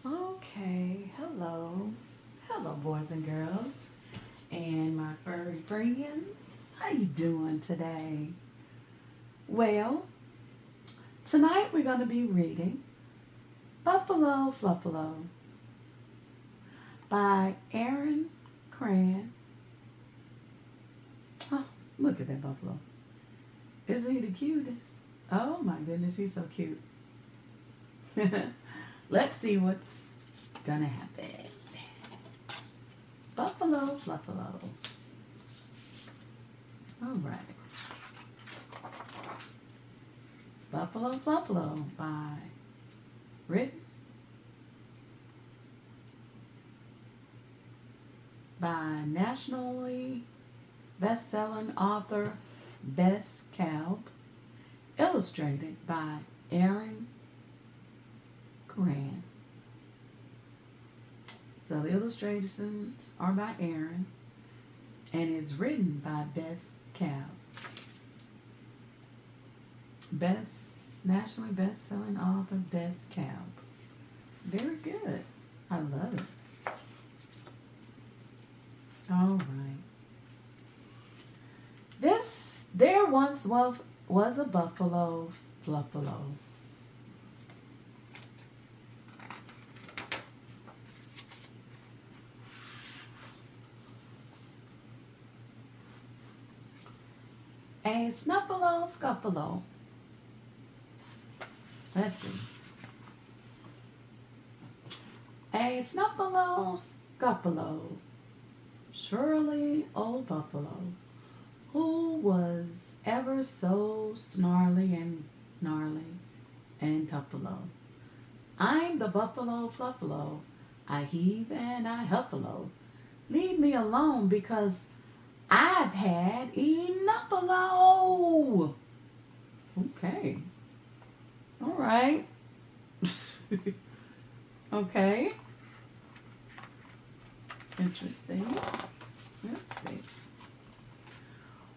Okay, hello. Hello, boys and girls, and my furry friends. How you doing today? Well, tonight we're going to be reading Buffalo Fluffalo by Erin Kraan. Oh, look at that buffalo. Isn't he the cutest? Oh my goodness, he's so cute. Let's see what's gonna happen. Buffalo Fluffalo. All right. Buffalo Fluffalo by written by nationally best-selling author Bess Kalb, illustrated by Erin Kraan. So the illustrations are by Erin and is written by Bess Kalb. Best nationally best-selling author Bess Kalb. Very good. I love it. All right. There once was a buffalo Fluffalo. A snuffalo scuffalo. Let's see. A snuffalo scuffalo. Surely old buffalo, who was ever so snarly and gnarly and tuffalo. I'm the buffalo Fluffalo. I heave and I huffalo. Leave me alone because I've had enough. Okay. All right. Okay. Interesting. Let's see.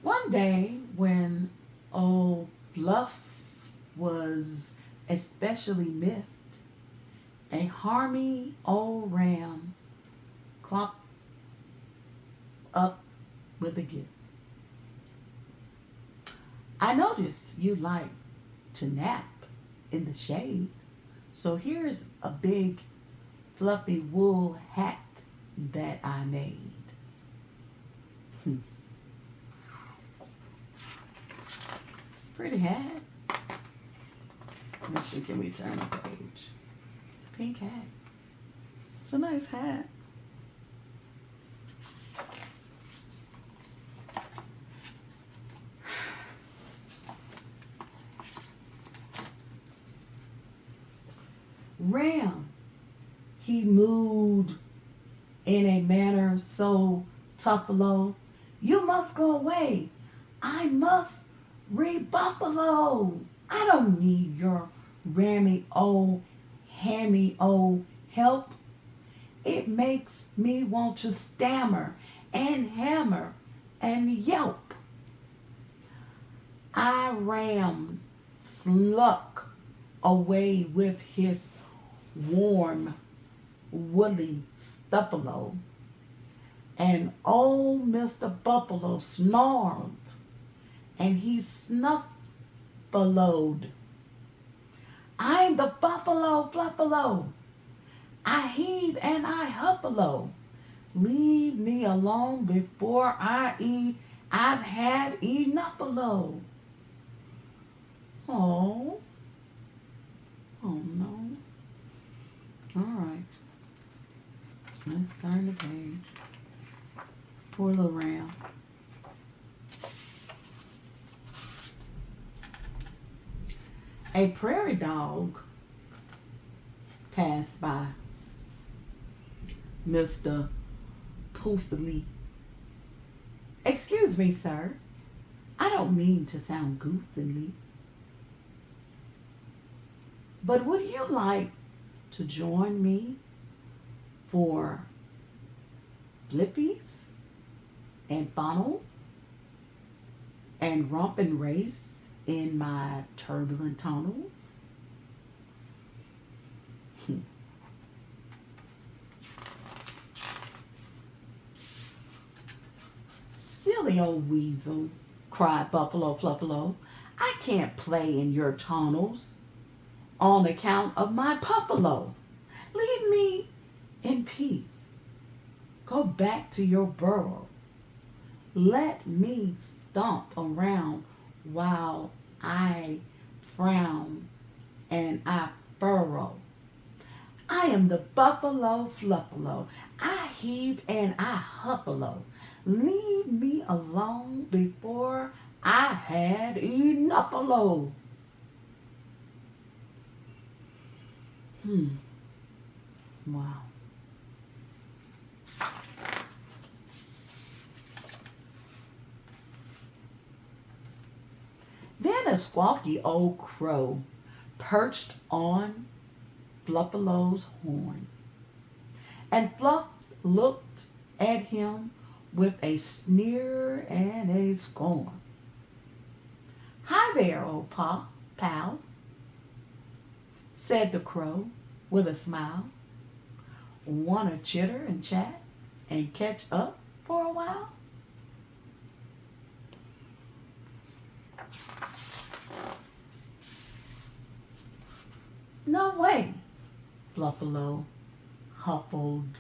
One day when old Fluff was especially miffed, a harmy old ram clopped up with a gift. I notice you like to nap in the shade, so here's a big fluffy wool hat that I made. It's a pretty hat. Mister, can we turn the page? It's a pink hat. It's a nice hat. Ram, he mooed in a manner so tuffalo. You must go away. I must rebuffalo. I don't need your rammy old, hammy old help. It makes me want to stammer and hammer and yelp. I ram sluck away with his warm, woolly stuffalo, and old Mr. Buffalo snarled and he snuffled. I'm the buffalo Fluffalo. I heave and I huffalo. Leave me alone before I eat. I've had enough. Oh, oh no. All right, let's turn the page. Poor little ram. A prairie dog passed by Mr. Poofily. Excuse me, sir. I don't mean to sound goofily, but would you like to join me for flippies and funnel and romp and race in my turbulent tunnels? silly old weasel, cried Buffalo Fluffalo. I can't play in your tunnels on account of my buffalo. Leave me in peace. Go back to your burrow. Let me stomp around while I frown and I furrow. I am the Buffalo Fluffalo. I heave and I huffalo. Leave me alone before I had enough-a-lo. Wow. Then a squawky old crow perched on Fluffalo's horn, and Fluff looked at him with a sneer and a scorn. Hi there, old pal, said the crow with a smile. Want to chitter and chat and catch up for a while? No way, Fluffalo huffled,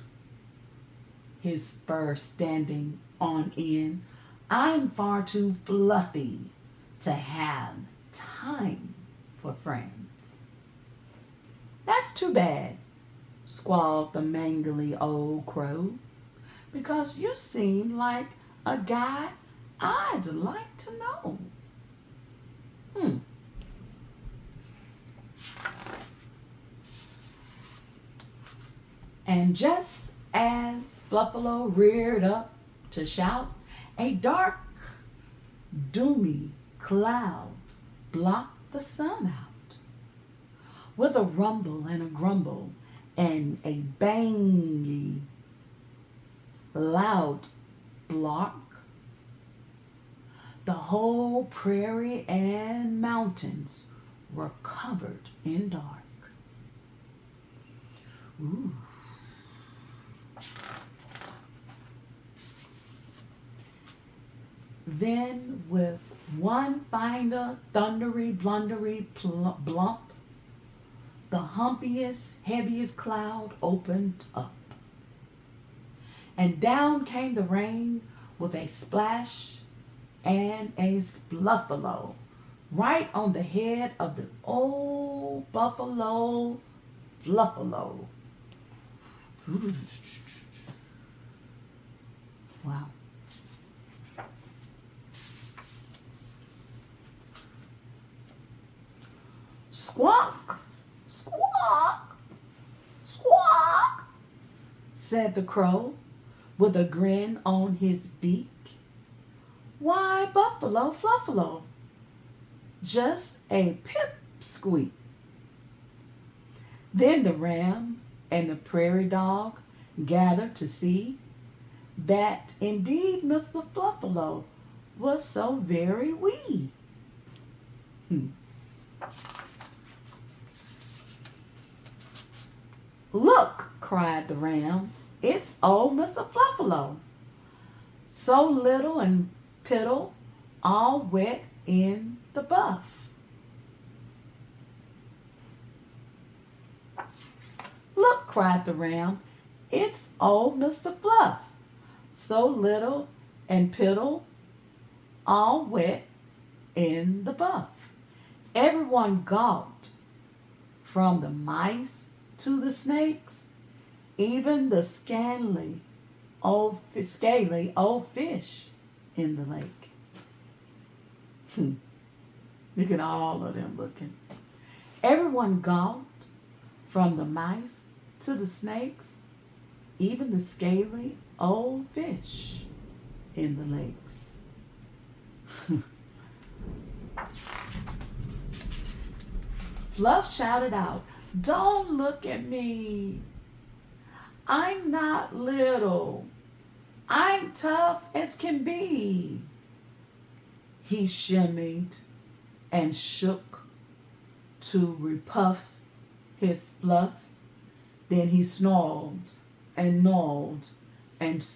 his fur standing on end. I'm far too fluffy to have time for friends. That's too bad, squalled the mangly old crow, because you seem like a guy I'd like to know. And just as Fluffalo reared up to shout, a dark, doomy cloud blocked the sun out. With a rumble and a grumble and a bangy loud block, the whole prairie and mountains were covered in dark. Ooh. Then with one final thundery blundery blump, the humpiest, heaviest cloud opened up. And down came the rain with a splash and a spluffalo right on the head of the old Buffalo Fluffalo. Wow. Squawk, squawk, squawk, said the crow with a grin on his beak. Why, Buffalo Fluffalo, just a pip-squeak. Then the ram and the prairie dog gathered to see that indeed Mr. Fluffalo was so very wee. Look, cried the ram, it's old Mr. Fluffalo, so little and piddle, all wet in the buff. Look, cried the ram, it's old Mr. Fluff, so little and piddle, all wet in the buff. Everyone gawked, from the mice to the snakes, even the scaly old fish in the lake. Look at all of them looking. Everyone gawked, from the mice to the snakes, even the scaly old fish in the lakes. Fluff shouted out, don't look at me. I'm not little. I'm tough as can be. He shimmied and shook to repuff his fluff. Then he snarled and gnawed and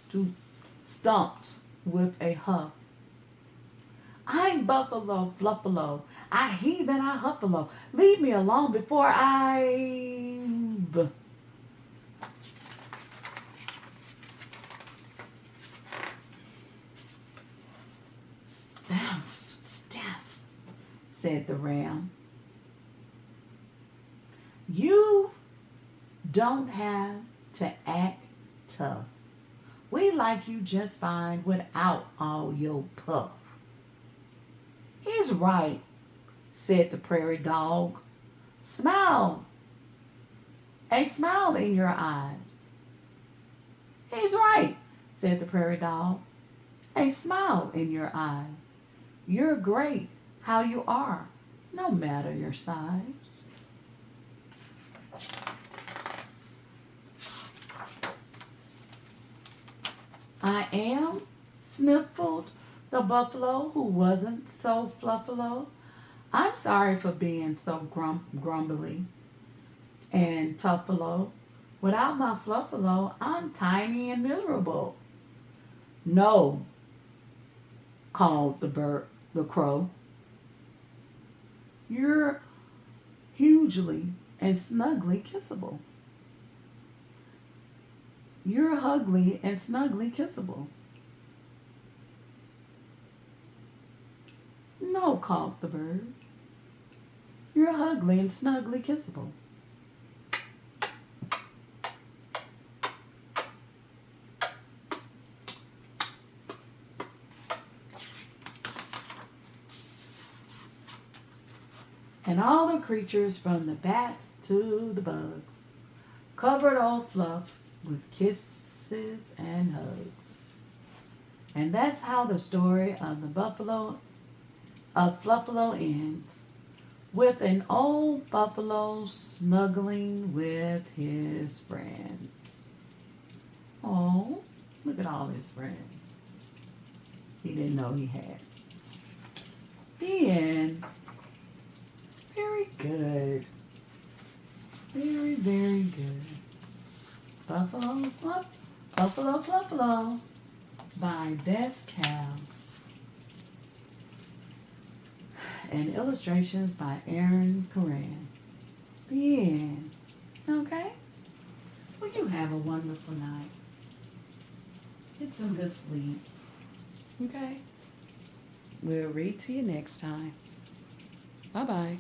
stumped with a huff I'm Buffalo Fluffalo. I heave and I huffalo. Leave me alone before I... Staff, said the ram. You don't have to act tough. We like you just fine without all your puff. He's right, said the prairie dog. Smile, a smile in your eyes. He's right, said the prairie dog. A smile in your eyes. You're great how you are, no matter your size. I am, sniffled the buffalo who wasn't so fluffalo. I'm sorry for being so grumbly and tuffalo. Without my fluffalo, I'm tiny and miserable. No, called the crow. You're hugely and snugly kissable. You're ugly and snugly kissable. No, called the bird. You're ugly and snugly kissable. And all the creatures from the bats to the bugs covered old Fluff with kisses and hugs. And that's how the story of the buffalo of Fluffalo ends, with an old buffalo snuggling with his friends. Oh, look at all his friends. He didn't know he had. The end. Very good. Very, very good. Buffalo Fluff, Buffalo Fluffalo by Bess Kalb. And illustrations by Erin Kraan. The end. Okay? Well, you have a wonderful night. Get some good sleep. Okay? We'll read to you next time. Bye-bye.